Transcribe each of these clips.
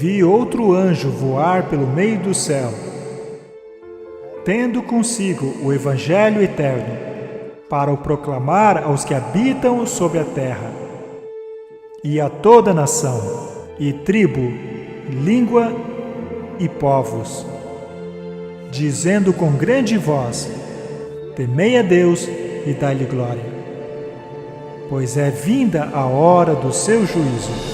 vi outro anjo voar pelo meio do céu, tendo consigo o Evangelho eterno, para o proclamar aos que habitam sobre a terra, e a toda nação, e tribo, língua e povos, dizendo com grande voz: temei a Deus e dai-lhe glória, pois é vinda a hora do seu juízo.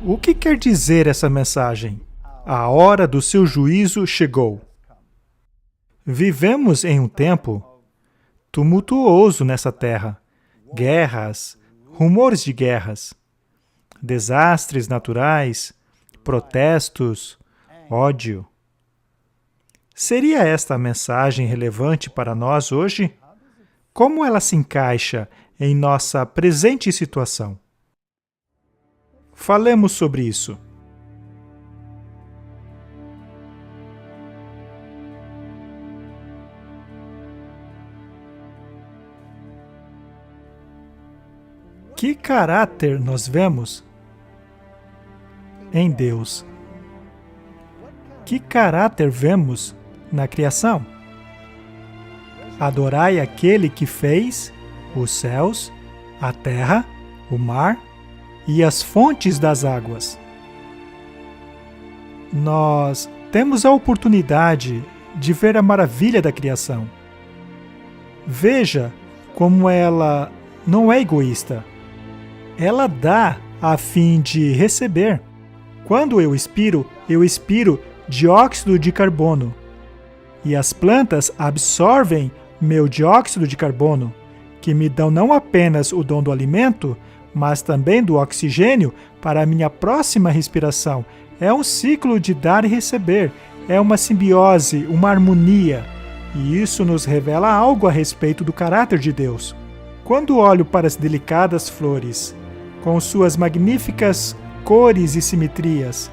O que quer dizer essa mensagem? A hora do seu juízo chegou. Vivemos em um tempo tumultuoso nessa terra. Guerras, rumores de guerras, desastres naturais, protestos, ódio. Seria esta a mensagem relevante para nós hoje? Como ela se encaixa em nossa presente situação? Falemos sobre isso. Que caráter nós vemos em Deus? Que caráter vemos na criação? Adorai aquele que fez os céus, a terra, o mar e as fontes das águas. Nós temos a oportunidade de ver a maravilha da criação. Veja como ela não é egoísta. Ela dá a fim de receber. Quando eu expiro dióxido de carbono. E as plantas absorvem meu dióxido de carbono, que me dão não apenas o dom do alimento, mas também do oxigênio para a minha próxima respiração. É um ciclo de dar e receber. É uma simbiose, uma harmonia. E isso nos revela algo a respeito do caráter de Deus. Quando olho para as delicadas flores, com suas magníficas cores e simetrias,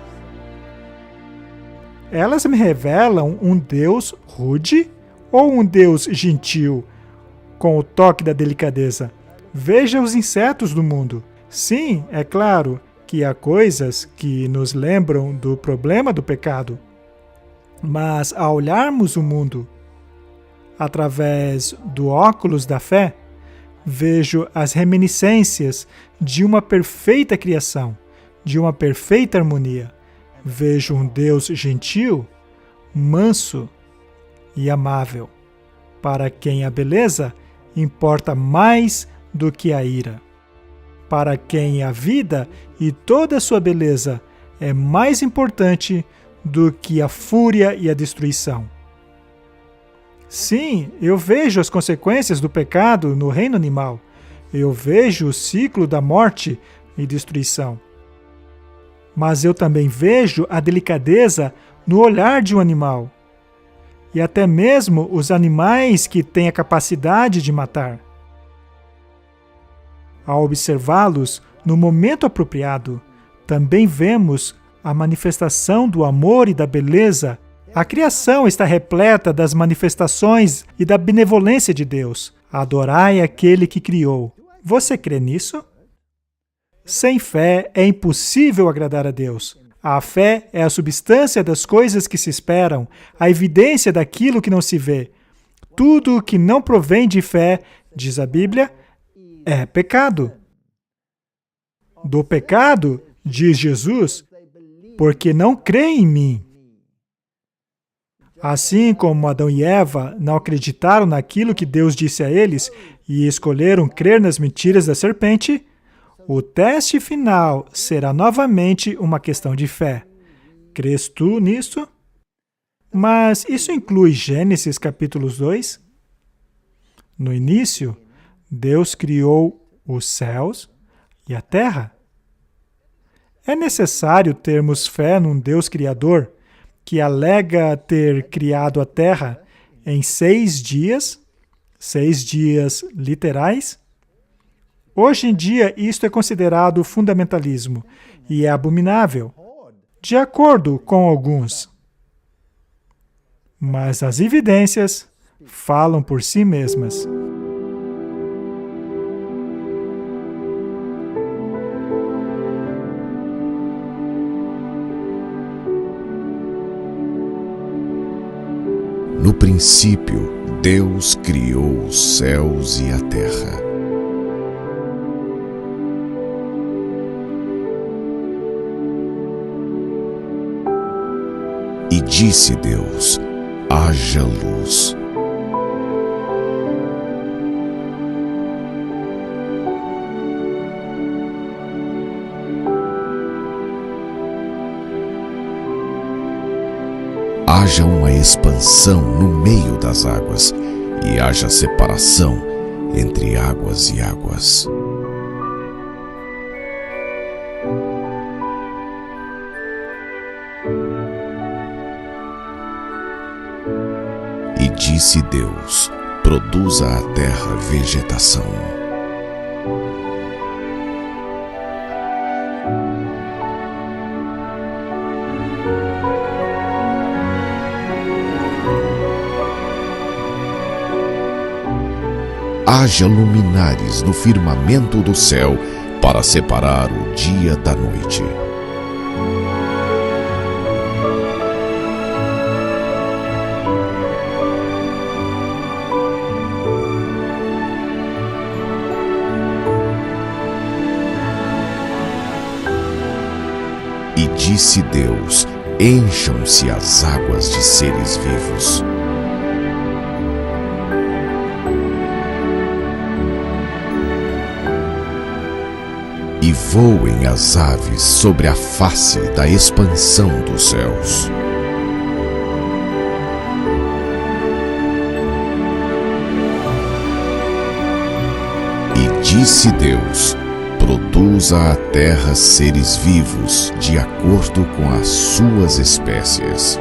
elas me revelam um Deus rude ou um Deus gentil, com o toque da delicadeza? Veja os insetos do mundo. Sim, é claro que há coisas que nos lembram do problema do pecado. Mas ao olharmos o mundo através do óculos da fé, vejo as reminiscências de uma perfeita criação, de uma perfeita harmonia. Vejo um Deus gentil, manso e amável, para quem a beleza importa mais do que a ira, para quem a vida e toda a sua beleza é mais importante do que a fúria e a destruição. Sim, eu vejo as consequências do pecado no reino animal. Eu vejo o ciclo da morte e destruição. Mas eu também vejo a delicadeza no olhar de um animal. e até mesmo os animais que têm a capacidade de matar. Ao observá-los no momento apropriado, também vemos a manifestação do amor e da beleza. A criação está repleta das manifestações e da benevolência de Deus. Adorai aquele que criou. Você crê nisso? Sem fé é impossível agradar a Deus. A fé é a substância das coisas que se esperam, a evidência daquilo que não se vê. Tudo que não provém de fé, diz a Bíblia, é pecado. Do pecado, diz Jesus, porque não creem em mim. Assim como Adão e Eva não acreditaram naquilo que Deus disse a eles e escolheram crer nas mentiras da serpente, o teste final será novamente uma questão de fé. Crês tu nisto? Mas isso inclui Gênesis capítulo 2? No início, Deus criou os céus e a terra. É necessário termos fé num Deus Criador que alega ter criado a terra em 6 dias literais? Hoje em dia, isto é considerado fundamentalismo e é abominável, de acordo com alguns. Mas as evidências falam por si mesmas. No princípio, Deus criou os céus e a terra. E disse Deus: haja luz. Haja uma expansão no meio das águas, e haja separação entre águas e águas. E disse Deus: produza a terra vegetação. Haja luminares no firmamento do céu para separar o dia da noite. E disse Deus: encham-se as águas de seres vivos. E voem as aves sobre a face da expansão dos céus. E disse Deus: produza a terra seres vivos de acordo com as suas espécies.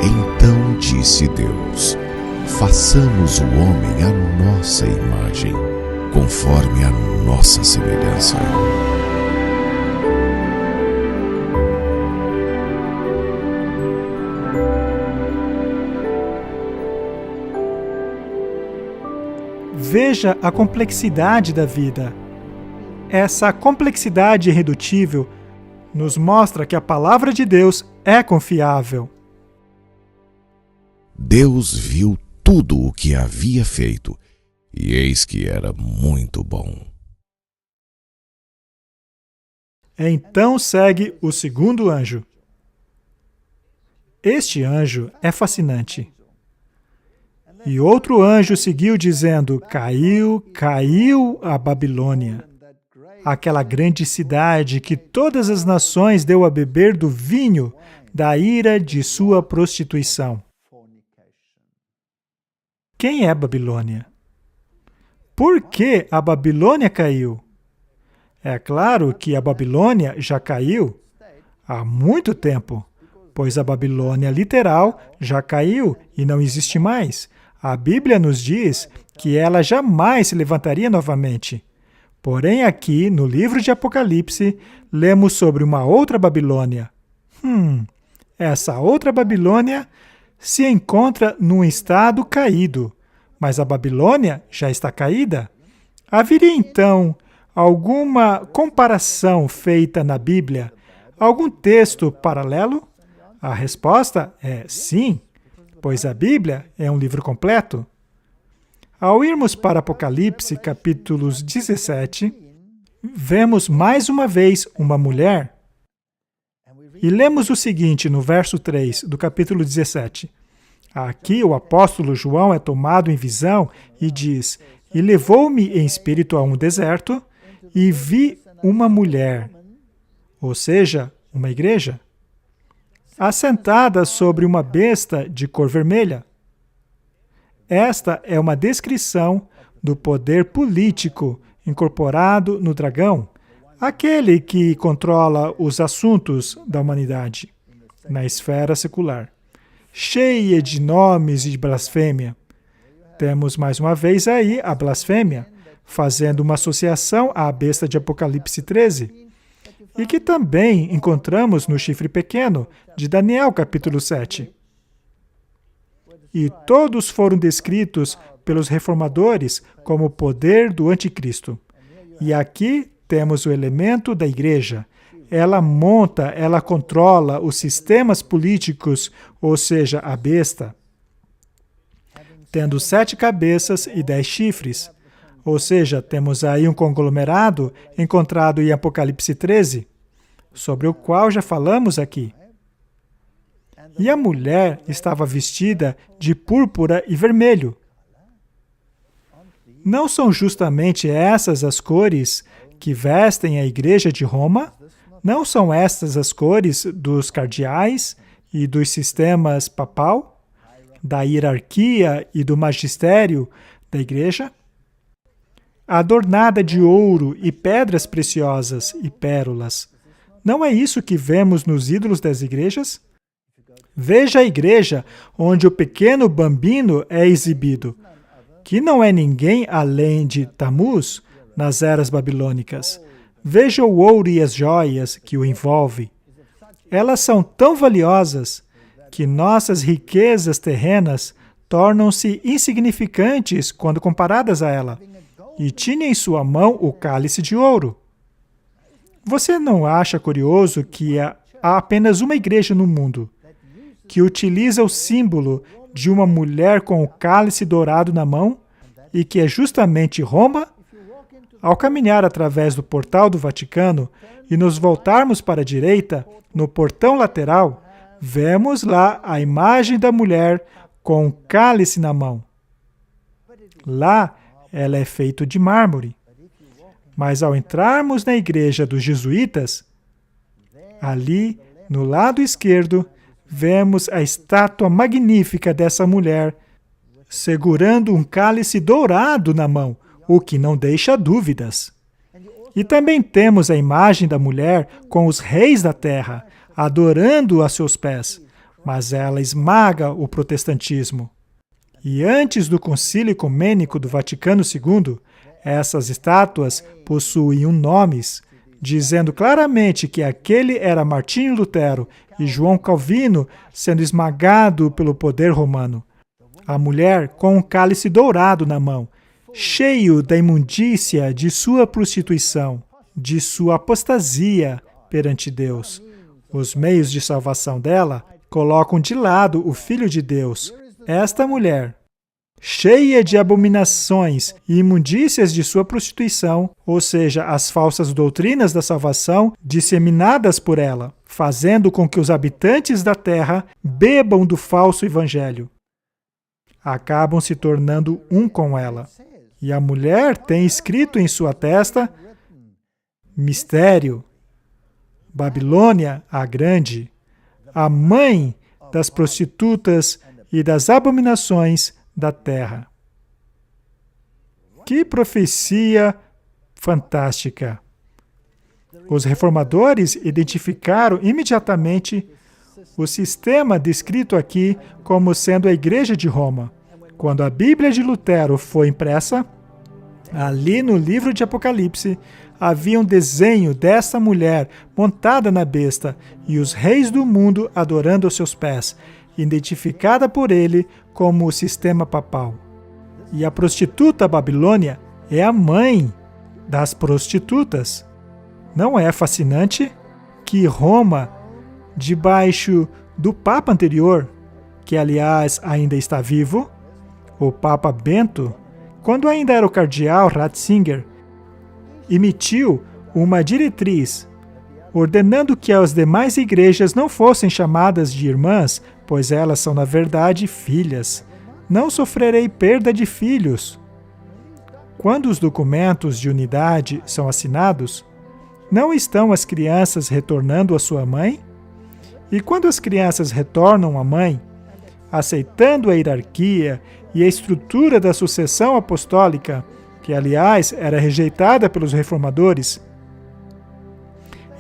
Então disse Deus: façamos o homem à nossa imagem, conforme a nossa semelhança. Veja a complexidade da vida. Essa complexidade irredutível nos mostra que a palavra de Deus é confiável. Deus viu tudo o que havia feito, e eis que era muito bom. Então segue o segundo anjo. Este anjo é fascinante. E outro anjo seguiu dizendo: caiu, caiu a Babilônia, aquela grande cidade que todas as nações deu a beber do vinho da ira de sua prostituição. Quem é Babilônia? Por que a Babilônia caiu? É claro que a Babilônia já caiu há muito tempo, pois a Babilônia literal já caiu e não existe mais. A Bíblia nos diz que ela jamais se levantaria novamente. Porém, aqui, no livro de Apocalipse, lemos sobre uma outra Babilônia. Essa outra Babilônia se encontra num estado caído, mas a Babilônia já está caída. Haveria, então, alguma comparação feita na Bíblia? Algum texto paralelo? A resposta é sim, pois a Bíblia é um livro completo. Ao irmos para Apocalipse, capítulos 17, vemos mais uma vez uma mulher. E lemos o seguinte no verso 3 do capítulo 17. Aqui o apóstolo João é tomado em visão e diz: E levou-me em espírito a um deserto, e vi uma mulher, ou seja, uma igreja, assentada sobre uma besta de cor vermelha. Esta é uma descrição do poder político incorporado no dragão, aquele que controla os assuntos da humanidade na esfera secular, cheia de nomes e de blasfêmia. Temos mais uma vez aí a blasfêmia, fazendo uma associação à besta de Apocalipse 13, e que também encontramos no chifre pequeno de Daniel, capítulo 7. E todos foram descritos pelos reformadores como o poder do anticristo. E aqui temos o elemento da igreja. Ela monta, ela controla os sistemas políticos, ou seja, a besta, tendo 7 cabeças e 10 chifres. Ou seja, temos aí um conglomerado encontrado em Apocalipse 13, sobre o qual já falamos aqui. E a mulher estava vestida de púrpura e vermelho. Não são justamente essas as cores que vestem a igreja de Roma? Não são estas as cores dos cardeais e dos sistemas papal, da hierarquia e do magistério da igreja? Adornada de ouro e pedras preciosas e pérolas. Não é isso que vemos nos ídolos das igrejas? Veja a igreja onde o pequeno bambino é exibido, que não é ninguém além de Tamuz nas eras babilônicas. Veja o ouro e as joias que o envolve. Elas são tão valiosas que nossas riquezas terrenas tornam-se insignificantes quando comparadas a ela. E tinha em sua mão o cálice de ouro. Você não acha curioso que há apenas uma igreja no mundo que utiliza o símbolo de uma mulher com o cálice dourado na mão e que é justamente Roma? Ao caminhar através do portal do Vaticano e nos voltarmos para a direita, no portão lateral, vemos lá a imagem da mulher com o cálice na mão. Lá, ela é feita de mármore. Mas ao entrarmos na igreja dos jesuítas, ali, no lado esquerdo, vemos a estátua magnífica dessa mulher segurando um cálice dourado na mão, o que não deixa dúvidas. E também temos a imagem da mulher com os reis da terra, adorando a seus pés, mas ela esmaga o protestantismo. E antes do Concílio Ecumênico do Vaticano II, essas estátuas possuíam nomes, dizendo claramente que aquele era Martinho Lutero e João Calvino sendo esmagado pelo poder romano. A mulher com um cálice dourado na mão, cheio da imundícia de sua prostituição, de sua apostasia perante Deus. Os meios de salvação dela colocam de lado o Filho de Deus. Esta mulher, cheia de abominações e imundícias de sua prostituição, ou seja, as falsas doutrinas da salvação disseminadas por ela, fazendo com que os habitantes da terra bebam do falso evangelho. Acabam se tornando um com ela. E a mulher tem escrito em sua testa: mistério, Babilônia a Grande, a mãe das prostitutas e das abominações da terra. Que profecia fantástica! Os reformadores identificaram imediatamente o sistema descrito aqui como sendo a Igreja de Roma. Quando a Bíblia de Lutero foi impressa, ali no livro de Apocalipse, havia um desenho desta mulher montada na besta e os reis do mundo adorando aos seus pés, identificada por ele como o sistema papal. E a prostituta Babilônia é a mãe das prostitutas. Não é fascinante que Roma, debaixo do Papa anterior, que aliás ainda está vivo, o Papa Bento, quando ainda era o cardeal Ratzinger, emitiu uma diretriz ordenando que as demais igrejas não fossem chamadas de irmãs, pois elas são, na verdade, filhas. Não sofrerei perda de filhos. Quando os documentos de unidade são assinados, não estão as crianças retornando à sua mãe? E quando as crianças retornam à mãe, aceitando a hierarquia e a estrutura da sucessão apostólica, que, aliás, era rejeitada pelos reformadores,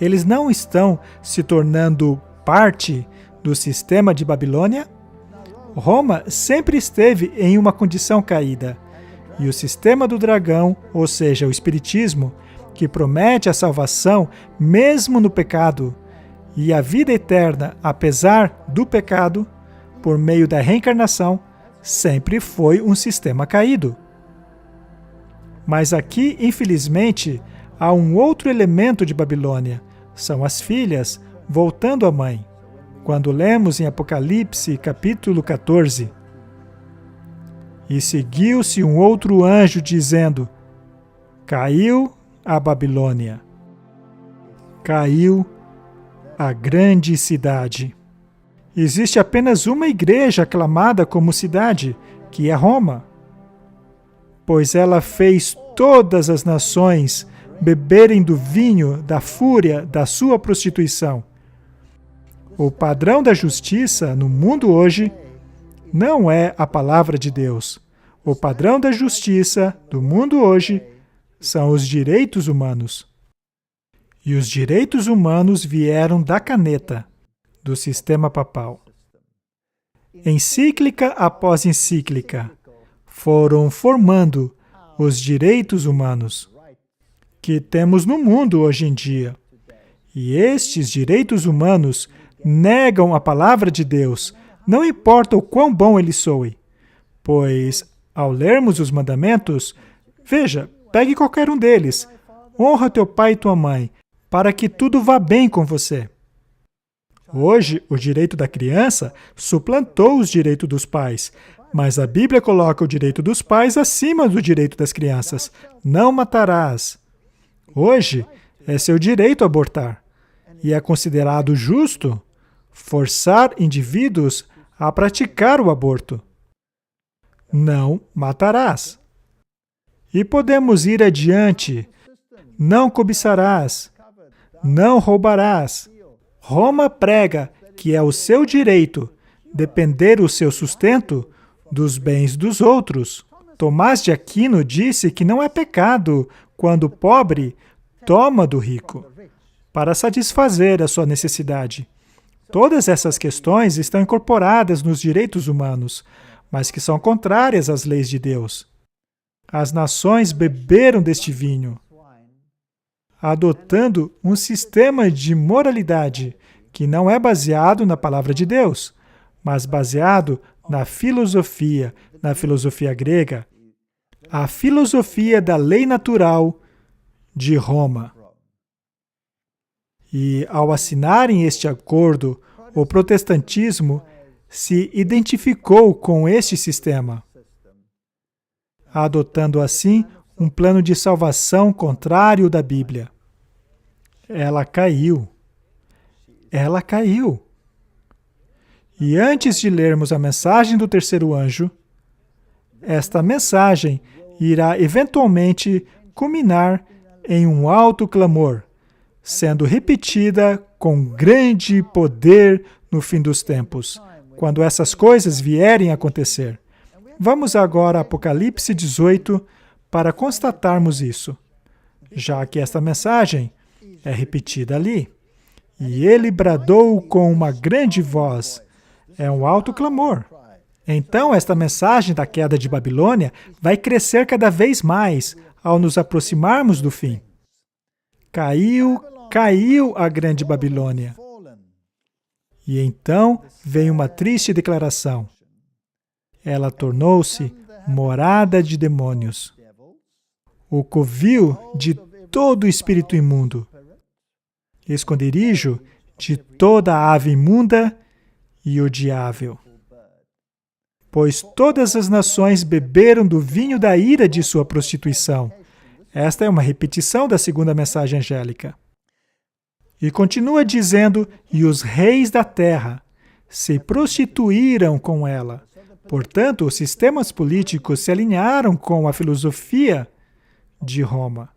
eles não estão se tornando parte do sistema de Babilônia? Roma sempre esteve em uma condição caída, e o sistema do dragão, ou seja, o espiritismo, que promete a salvação mesmo no pecado, e a vida eterna apesar do pecado, por meio da reencarnação, sempre foi um sistema caído. Mas aqui, infelizmente, há um outro elemento de Babilônia. São as filhas voltando à mãe. Quando lemos em Apocalipse, capítulo 14, e seguiu-se um outro anjo dizendo: caiu a Babilônia, caiu a grande cidade. Existe apenas uma igreja aclamada como cidade, que é Roma, pois ela fez todas as nações beberem do vinho da fúria da sua prostituição. O padrão da justiça no mundo hoje não é a palavra de Deus. O padrão da justiça do mundo hoje são os direitos humanos. E os direitos humanos vieram da caneta, do sistema papal. Encíclica após encíclica, foram formando os direitos humanos que temos no mundo hoje em dia. E estes direitos humanos negam a palavra de Deus, não importa o quão bom ele soe, pois, ao lermos os mandamentos, veja, pegue qualquer um deles, honra teu pai e tua mãe, para que tudo vá bem com você. Hoje, o direito da criança suplantou os direitos dos pais, mas a Bíblia coloca o direito dos pais acima do direito das crianças. Não matarás. Hoje, é seu direito abortar, e é considerado justo forçar indivíduos a praticar o aborto. Não matarás. E podemos ir adiante. Não cobiçarás. Não roubarás. Roma prega que é o seu direito depender o seu sustento dos bens dos outros. Tomás de Aquino disse que não é pecado quando o pobre toma do rico para satisfazer a sua necessidade. Todas essas questões estão incorporadas nos direitos humanos, mas que são contrárias às leis de Deus. As nações beberam deste vinho, adotando um sistema de moralidade que não é baseado na palavra de Deus, mas baseado na filosofia grega, a filosofia da lei natural de Roma. E, ao assinarem este acordo, o protestantismo se identificou com este sistema, adotando assim um plano de salvação contrário da Bíblia. Ela caiu. Ela caiu. E antes de lermos a mensagem do terceiro anjo, esta mensagem irá eventualmente culminar em um alto clamor, sendo repetida com grande poder no fim dos tempos, quando essas coisas vierem a acontecer. Vamos agora a Apocalipse 18 para constatarmos isso, já que esta mensagem é repetida ali. E ele bradou com uma grande voz. É um alto clamor. Então, esta mensagem da queda de Babilônia vai crescer cada vez mais ao nos aproximarmos do fim. Caiu a grande Babilônia. E então veio uma triste declaração. Ela tornou-se morada de demônios, o covil de todo espírito imundo, esconderijo de toda ave imunda e odiável. Pois todas as nações beberam do vinho da ira de sua prostituição. Esta é uma repetição da segunda mensagem angélica. E continua dizendo, e os reis da terra se prostituíram com ela. Portanto, os sistemas políticos se alinharam com a filosofia de Roma.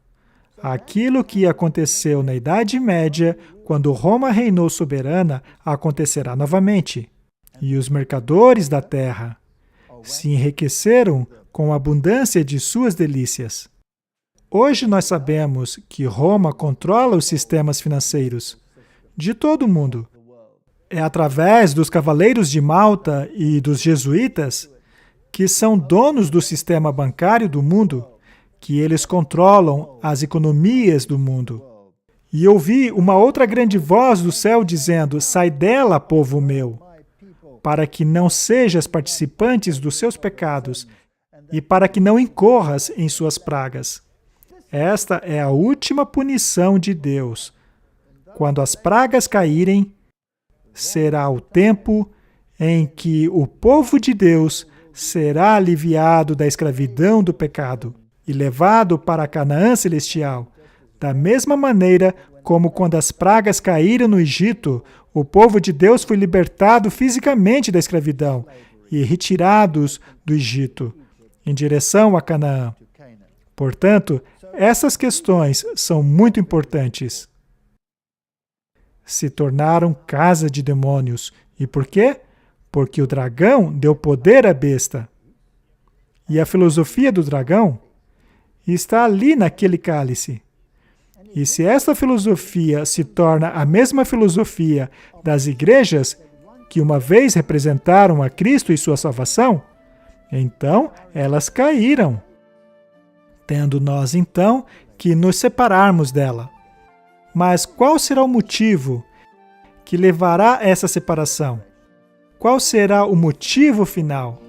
Aquilo que aconteceu na Idade Média, quando Roma reinou soberana, acontecerá novamente. E os mercadores da terra se enriqueceram com a abundância de suas delícias. Hoje nós sabemos que Roma controla os sistemas financeiros de todo o mundo. É através dos Cavaleiros de Malta e dos Jesuítas, que são donos do sistema bancário do mundo, que eles controlam as economias do mundo. E ouvi uma outra grande voz do céu dizendo, sai dela, povo meu, para que não sejas participantes dos seus pecados e para que não incorras em suas pragas. Esta é a última punição de Deus. Quando as pragas caírem, será o tempo em que o povo de Deus será aliviado da escravidão do pecado e levado para a Canaã celestial, da mesma maneira como quando as pragas caíram no Egito, o povo de Deus foi libertado fisicamente da escravidão e retirados do Egito, em direção a Canaã. Portanto, essas questões são muito importantes. Se tornaram casa de demônios. E por quê? Porque o dragão deu poder à besta. E a filosofia do dragão está ali naquele cálice. E se esta filosofia se torna a mesma filosofia das igrejas que uma vez representaram a Cristo e sua salvação, então elas caíram, tendo nós então que nos separarmos dela. Mas qual será o motivo que levará a essa separação? Qual será o motivo final?